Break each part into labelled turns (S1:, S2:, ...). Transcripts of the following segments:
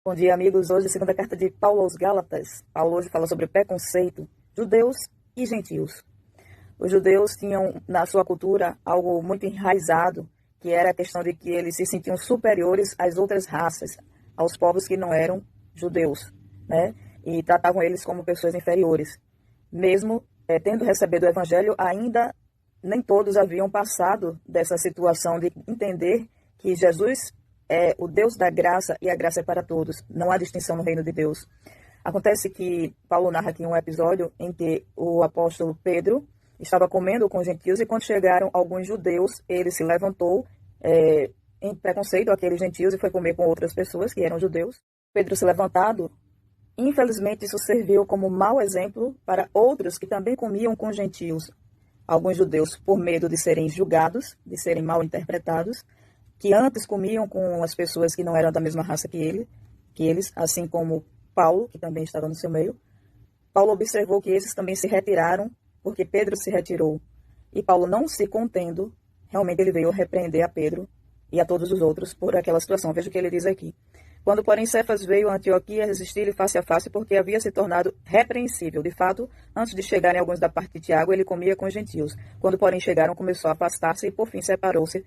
S1: Bom dia, amigos. Hoje, segunda carta de Paulo aos Gálatas. Paulo hoje fala sobre preconceito, judeus e gentios. Os judeus tinham na sua cultura algo muito enraizado, que era a questão de que eles se sentiam superiores às outras raças, aos povos que não eram judeus, né? E tratavam eles como pessoas inferiores. Mesmo tendo recebido o evangelho, ainda nem todos haviam passado dessa situação de entender que Jesus é o Deus da graça e a graça é para todos. Não há distinção no reino de Deus. Acontece que Paulo narra aqui um episódio em que o apóstolo Pedro estava comendo com os gentios e quando chegaram alguns judeus, ele se levantou em preconceito àqueles gentios e foi comer com outras pessoas que eram judeus. Pedro se levantado, infelizmente isso serviu como mau exemplo para outros que também comiam com gentios. Alguns judeus, por medo de serem julgados, de serem mal interpretados, que antes comiam com as pessoas que não eram da mesma raça que eles, assim como Paulo, que também estava no seu meio. Paulo observou que esses também se retiraram, porque Pedro se retirou. E Paulo, não se contendo, realmente ele veio repreender a Pedro e a todos os outros por aquela situação. Veja o que ele diz aqui. Quando, porém, Cefas veio a Antioquia resistir-lhe face a face, porque havia se tornado repreensível. De fato, antes de chegarem alguns da parte de Tiago, ele comia com os gentios. Quando, porém, chegaram, começou a afastar-se e, por fim, separou-se,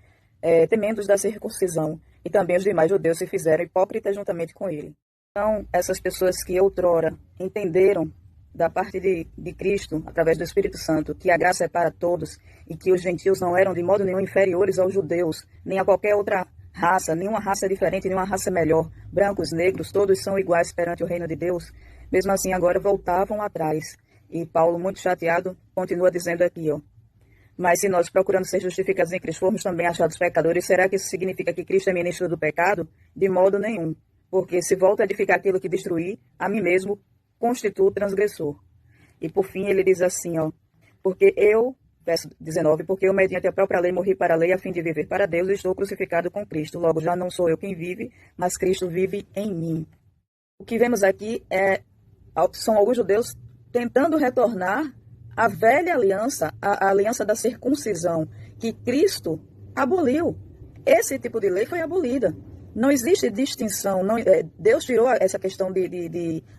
S1: temendos da circuncisão, e também os demais judeus se fizeram hipócritas juntamente com ele. Então, essas pessoas que outrora entenderam da parte de Cristo, através do Espírito Santo, que a graça é para todos, e que os gentios não eram de modo nenhum inferiores aos judeus, nem a qualquer outra raça, nenhuma raça é diferente, nenhuma raça é melhor, brancos, negros, todos são iguais perante o reino de Deus, mesmo assim agora voltavam atrás. E Paulo, muito chateado, continua dizendo aqui, mas se nós, procurando ser justificados em Cristo, formos também achados pecadores, será que isso significa que Cristo é ministro do pecado? De modo nenhum. Porque se volto a edificar aquilo que destruí, a mim mesmo constituo transgressor. E por fim ele diz assim, porque eu, verso 19, porque eu mediante a própria lei morri para a lei a fim de viver para Deus e estou crucificado com Cristo. Logo já não sou eu quem vive, mas Cristo vive em mim. O que vemos aqui são alguns judeus tentando retornar a velha aliança, a aliança da circuncisão, que Cristo aboliu. Esse tipo de lei foi abolida. Não existe distinção. Deus tirou essa questão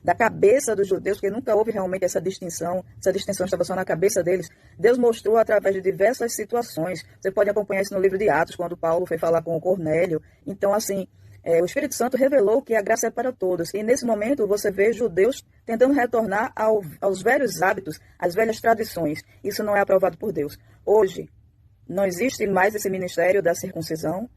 S1: da cabeça dos judeus, porque nunca houve realmente essa distinção. Essa distinção estava só na cabeça deles. Deus mostrou através de diversas situações. Você pode acompanhar isso no livro de Atos, quando Paulo foi falar com o Cornélio. Então, assim, o Espírito Santo revelou que a graça é para todos. E nesse momento você vê judeus tentando retornar aos velhos hábitos, às velhas tradições. Isso não é aprovado por Deus. Hoje, não existe mais esse ministério da circuncisão,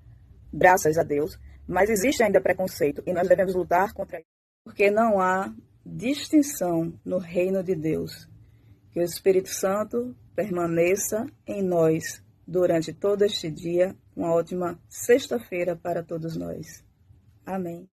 S1: graças a Deus, mas existe ainda preconceito e nós devemos lutar contra isso. Porque não há distinção no reino de Deus. Que o Espírito Santo permaneça em nós durante todo este dia. Uma ótima sexta-feira para todos nós. Amém.